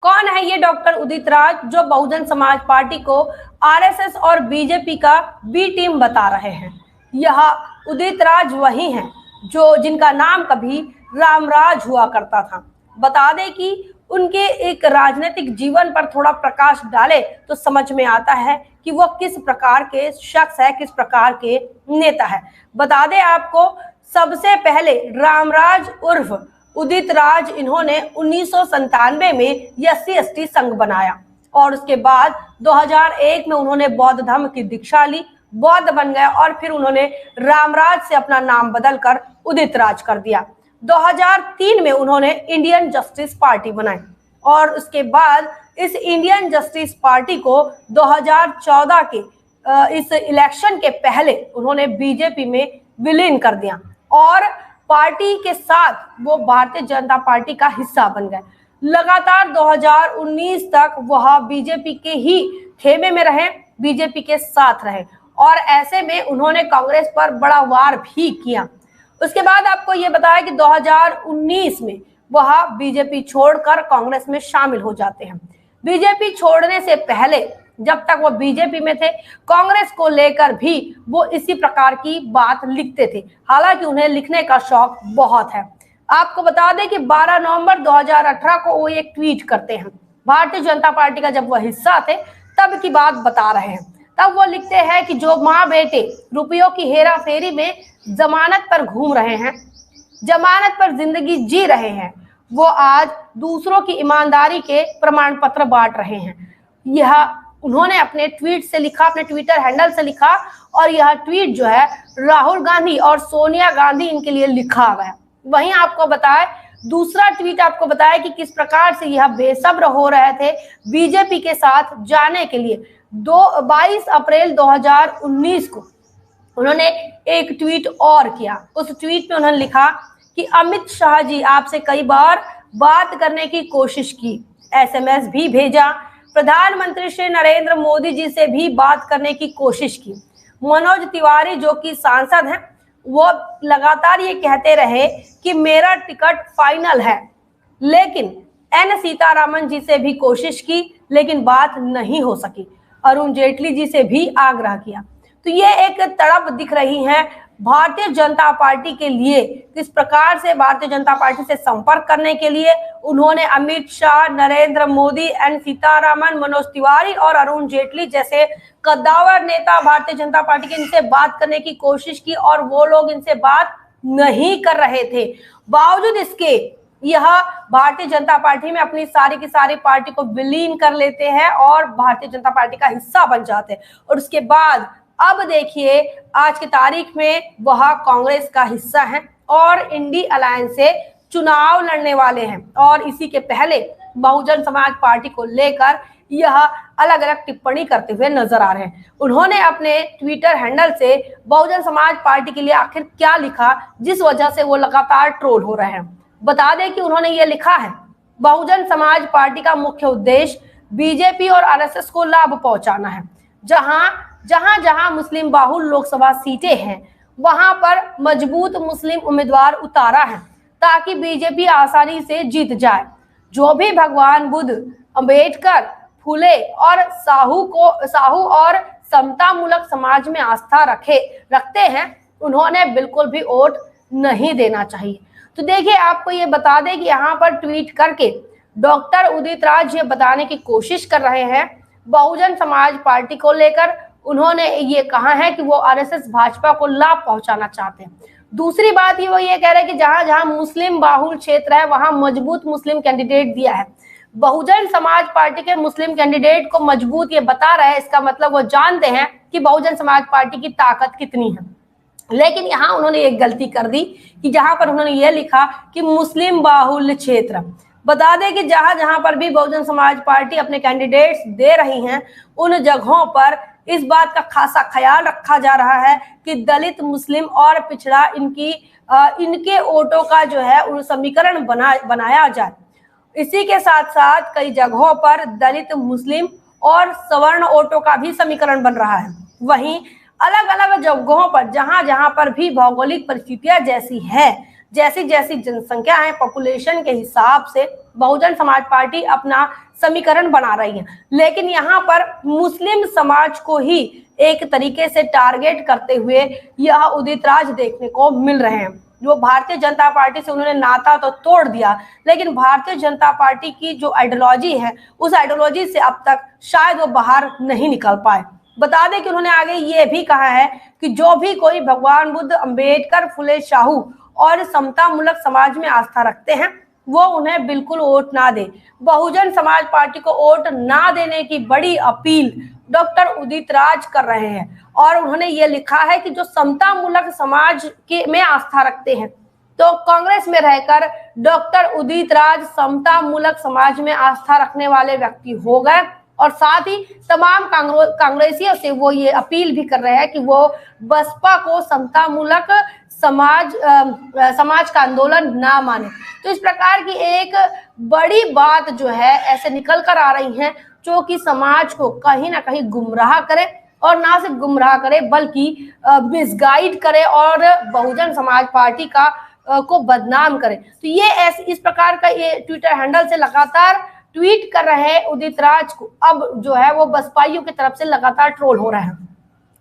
कौन है ये डॉक्टर उदित राज जो बहुजन समाज पार्टी को आरएसएस और बीजेपी का बी टीम बता रहे हैं? यह उदित राज वही हैं जो जिनका नाम कभी रामराज हुआ करता था। बता दें कि उनके एक राजनीतिक जीवन पर थोड़ा प्रकाश डाले तो समझ में आता है कि वह किस प्रकार के शख्स है, किस प्रकार के नेता है। बता दें आपको, सबसे पहले रामराज उर्फ उदित राज इन्होंने 1997 में SC/ST संघ बनाया और उसके बाद 2001 में उन्होंने बौद्ध धर्म की दीक्षा ली, बौद्ध बन गए और फिर उन्होंने रामराज से अपना नाम बदलकर उदित राज कर दिया। 2003 में उन्होंने इंडियन जस्टिस पार्टी बनाई और उसके बाद इस इंडियन जस्टिस पार्टी को 2014 के इस इलेक्शन के पहले उन्होंने बीजेपी में विलीन कर दिया और पार्टी के साथ वो भारतीय जनता पार्टी का हिस्सा बन गए। लगातार 2019 तक वह बीजेपी के ही खेमे में रहे, बीजेपी के साथ रहे और ऐसे में उन्होंने कांग्रेस पर बड़ा वार भी किया। उसके बाद आपको ये बताया कि 2019 में वह बीजेपी छोड़कर कांग्रेस में शामिल हो जाते हैं। बीजेपी छोड़ने से पहले जब तक वो बीजेपी में थे, कांग्रेस को लेकर भी वो इसी प्रकार की बात लिखते थे। हालांकि उन्हें लिखने का शौक बहुत है। आपको बता दें कि 12 नवंबर 2018 को वो एक ट्वीट करते हैं। भारतीय जनता पार्टी का जब वह हिस्सा थे तब की बात बता रहे हैं। तब वो लिखते हैं कि जो माँ बेटे रुपयों की हेरा फेरी में जमानत पर घूम रहे हैं, जमानत पर जिंदगी जी रहे हैं, वो आज दूसरों की ईमानदारी के प्रमाण पत्र बांट रहे हैं। यह उन्होंने अपने ट्वीट से लिखा, अपने ट्विटर हैंडल से लिखा और यह ट्वीट जो है राहुल गांधी और सोनिया गांधी इनके लिए लिखा गया। वहीं आपको बताएं, दूसरा ट्वीट आपको बताया कि किस प्रकार से यह बेसब्र हो रहे थे बीजेपी के साथ जाने के लिए। 22 अप्रैल 2019 को उन्होंने एक ट्वीट और किया। उस ट्वीट में उन्होंने लिखा कि अमित शाह जी आपसे कई बार बात करने की कोशिश की, SMS भी भेजा, प्रधानमंत्री श्री नरेंद्र मोदी जी से भी बात करने की कोशिश की। मनोज तिवारी जो कि सांसद हैं, वो लगातार ये कहते रहे कि मेरा टिकट फाइनल है, लेकिन N सीतारामन जी से भी कोशिश की लेकिन बात नहीं हो सकी। अरुण जेटली जी से भी आग्रह किया। तो ये एक तड़प दिख रही है भारतीय जनता पार्टी के लिए, किस प्रकार से भारतीय जनता पार्टी से संपर्क करने के लिए उन्होंने अमित शाह, नरेंद्र मोदी, N सीतारामन, मनोज तिवारी और अरुण जेटली जैसे कद्दावर नेता भारतीय जनता पार्टी के इनसे बात करने की कोशिश की और वो लोग इनसे बात नहीं कर रहे थे। बावजूद इसके यह भारतीय जनता पार्टी में अपनी सारी की सारी पार्टी को विलीन कर लेते हैं और भारतीय जनता पार्टी का हिस्सा बन जाते हैं और उसके बाद अब देखिए आज की तारीख में वह कांग्रेस का हिस्सा है और इंडी अलायंस से चुनाव लड़ने वाले हैं और इसी के पहले बहुजन समाज पार्टी को लेकर यह अलग अलग टिप्पणी करते हुए नजर आ रहे हैं। उन्होंने अपने ट्विटर हैंडल से बहुजन समाज पार्टी के लिए आखिर क्या लिखा जिस वजह से वो लगातार ट्रोल हो रहे हैं। बता दें कि उन्होंने ये लिखा है, बहुजन समाज पार्टी का मुख्य उद्देश्य बीजेपी और आरएसएस को लाभ पहुंचाना है। जहां जहां मुस्लिम बाहुल लोकसभा सीटें हैं वहां पर मजबूत मुस्लिम उम्मीदवार उतारा है ताकि बीजेपी आसानी से जीत जाए। जो भी भगवान बुद्ध, अंबेडकर, फुले और साहू और समता मूलक समाज में आस्था रखते हैं उन्होंने बिल्कुल भी वोट नहीं देना चाहिए। तो देखिए आपको ये बता दें कि यहाँ पर ट्वीट करके डॉक्टर उदित राज ये बताने की कोशिश कर रहे हैं बहुजन समाज पार्टी को लेकर। उन्होंने ये कहा है कि वो आरएसएस भाजपा को लाभ पहुंचाना चाहते हैं। दूसरी बात वो ये कह रहे हैं कि जहां जहां मुस्लिम बाहुल क्षेत्र है वहां मजबूत मुस्लिम कैंडिडेट दिया है। बहुजन समाज पार्टी के मुस्लिम कैंडिडेट को मजबूत ये बता रहे हैं, इसका मतलब वो जानते हैं कि बहुजन समाज पार्टी की ताकत कितनी है। लेकिन यहाँ उन्होंने एक गलती कर दी कि जहां पर उन्होंने ये लिखा कि मुस्लिम बाहुल्य क्षेत्र। बता दें कि जहां जहां पर भी बहुजन समाज पार्टी अपने कैंडिडेट्स दे रही हैं उन जगहों पर इस बात का खासा ख्याल रखा जा रहा है कि दलित, मुस्लिम और पिछड़ा इनके वोटों का जो है समीकरण बनाया जाए। इसी के साथ साथ कई जगहों पर दलित, मुस्लिम और सवर्ण वोटों का भी समीकरण बन रहा है। वहीं अलग अलग जगहों पर जहां जहां पर भी भौगोलिक परिस्थितियां जैसी है, जैसी जैसी जनसंख्या है, पॉपुलेशन के हिसाब से बहुजन समाज पार्टी अपना समीकरण बना रही है। लेकिन यहाँ पर मुस्लिम समाज को ही एक तरीके से टारगेट करते हुए यह उदित राज देखने को मिल रहे हैं। जो भारतीय जनता पार्टी से उन्होंने नाता तो तोड़ दिया, लेकिन भारतीय जनता पार्टी की जो आइडियोलॉजी है उस आइडियोलॉजी से अब तक शायद वो बाहर नहीं निकल पाए। बता दें कि उन्होंने आगे ये भी कहा है कि जो भी कोई भगवान बुद्ध, अंबेडकर, फुले शाहू और समतामूलक समाज में आस्था रखते हैं वो उन्हें बिल्कुल वोट ना दे। बहुजन समाज पार्टी को वोट ना देने की बड़ी अपील डॉक्टर उदित राज कर रहे हैं। और उन्होंने ये लिखा है कि जो समतामूलक समाज के में आस्था रखते हैं, तो कांग्रेस में रहकर डॉक्टर उदित राज समतामूलक समाज में आस्था रखने वाले व्यक्ति हो गए। और साथ ही तमाम कांग्रेसियों से वो ये अपील भी कर रहे हैं कि वो बसपा को समतामूलक समाज का आंदोलन ना माने। तो इस प्रकार की एक बड़ी बात जो है ऐसे निकल कर आ रही है जो कि समाज को कहीं ना कहीं गुमराह करे, और ना सिर्फ गुमराह करे बल्कि मिसगाइड करे और बहुजन समाज पार्टी का को बदनाम करे। तो ये इस प्रकार का ये ट्विटर हैंडल से लगातार ट्वीट कर रहे हैं उदित राज को अब जो है वो बसपाइयों की तरफ से लगातार ट्रोल हो रहा है।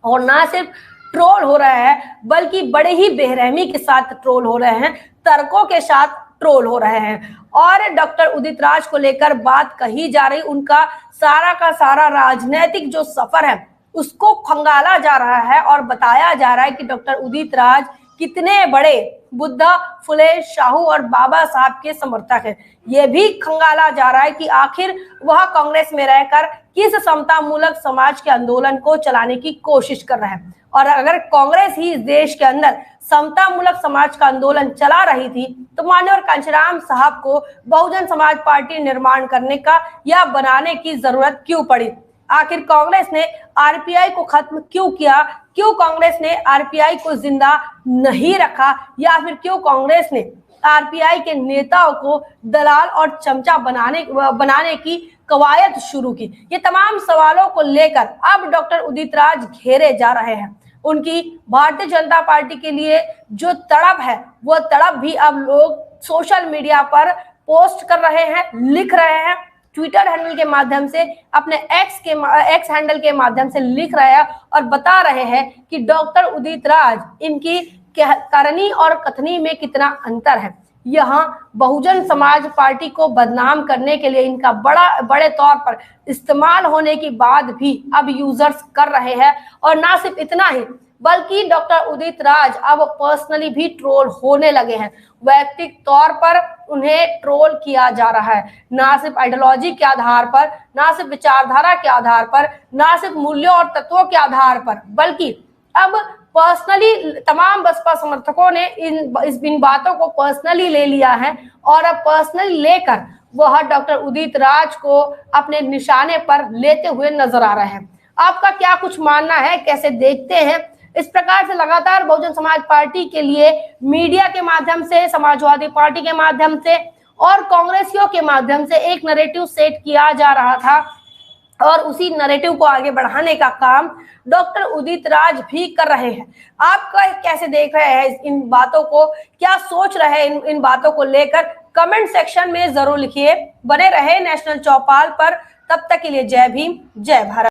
और ना सिर्फ ट्रोल हो रहा है बल्कि बड़े ही बेरहमी के साथ ट्रोल हो रहे हैं, तर्कों के साथ ट्रोल हो रहे हैं। और डॉक्टर उदित राज को लेकर बात कही जा रही, उनका सारा का सारा राजनीतिक जो सफर है उसको खंगाला जा रहा है और बताया जा रहा है कि डॉक्टर उदित राज कितने बड़े बुद्धा, फुले शाहू और बाबा साहब के समर्थक हैं। यह भी खंगाला जा रहा है कि आखिर वह कांग्रेस में रहकर किस समतामूलक समाज के आंदोलन को चलाने की कोशिश कर रहा है। और अगर कांग्रेस ही इस देश के अंदर समतामूलक समाज का आंदोलन चला रही थी तो माननीय कांशीराम साहब को बहुजन समाज पार्टी निर्माण करने का या बनाने की जरूरत क्यों पड़ी? आखिर कांग्रेस ने आरपीआई को खत्म क्यों किया? क्यों कांग्रेस ने आरपीआई को जिंदा नहीं रखा? या फिर क्यों कांग्रेस ने आरपीआई के नेताओं को दलाल और चमचा बनाने की कवायद शुरू की? ये तमाम सवालों को लेकर अब डॉक्टर उदित राज घेरे जा रहे हैं। उनकी भारतीय जनता पार्टी के लिए जो तड़प है वो तड़प भी अब लोग सोशल मीडिया पर पोस्ट कर रहे हैं, लिख रहे हैं, ट्विटर हैंडल के माध्यम से, अपने एक्स हैंडल के माध्यम से लिख रहे हैं और बता रहे हैं कि डॉक्टर उदित राज इनकी करनी और कथनी में कितना अंतर है। यहाँ बहुजन समाज पार्टी को बदनाम करने के लिए इनका बड़े तौर पर इस्तेमाल होने के बाद भी अब यूजर्स कर रहे हैं। और ना सिर्फ इतना ही बल्कि डॉक्टर उदित राज अब पर्सनली भी ट्रोल होने लगे हैं। वैयक्तिक तौर पर उन्हें ट्रोल किया जा रहा है, ना सिर्फ आइडियोलॉजी के आधार पर, ना सिर्फ विचारधारा के आधार पर, ना सिर्फ मूल्यों और तत्वों के आधार पर, बल्कि अब पर्सनली तमाम बसपा समर्थकों ने इन बातों को पर्सनली ले लिया है और अब पर्सनली लेकर वह डॉक्टर उदित राज को अपने निशाने पर लेते हुए नजर आ रहे हैं। आपका क्या कुछ मानना है, कैसे देखते हैं? इस प्रकार से लगातार बहुजन समाज पार्टी के लिए मीडिया के माध्यम से, समाजवादी पार्टी के माध्यम से और कांग्रेसियों के माध्यम से एक नैरेटिव सेट किया जा रहा था और उसी नैरेटिव को आगे बढ़ाने का काम डॉक्टर उदित राज भी कर रहे हैं। आपका कैसे देख रहे हैं इन बातों को, क्या सोच रहे हैं इन बातों को लेकर? कमेंट सेक्शन में जरूर लिखिए। बने रहे नेशनल चौपाल पर, तब तक के लिए जय भीम, जय भारत।